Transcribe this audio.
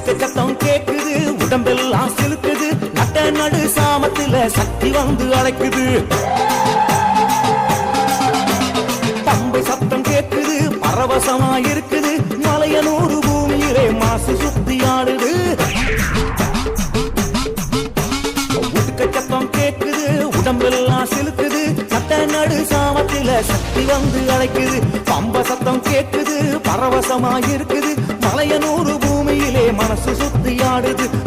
சத்தம் கேக்குது, உடம்பெல்லாம் சிலுக்குது, நட்ட நடு சாமத்துல சக்தி வந்து அழைக்குது. பம்பை சத்தம் கேக்குது, பரவசமா இருக்குது, மலையனூறு பூமியிலே மாசு சுத்தி ஆடுது. சத்தம் கேக்குது, உடம்பெல்லாம் சிலுக்குது, நட்ட நடு சாமத்துல சக்தி வந்து அழைக்குது. பம்ப சத்தம் கேக்குது, பரவசமா இருக்குது, மலையனூறு பூமியிலே மனசு சுத்தி ஆடுது.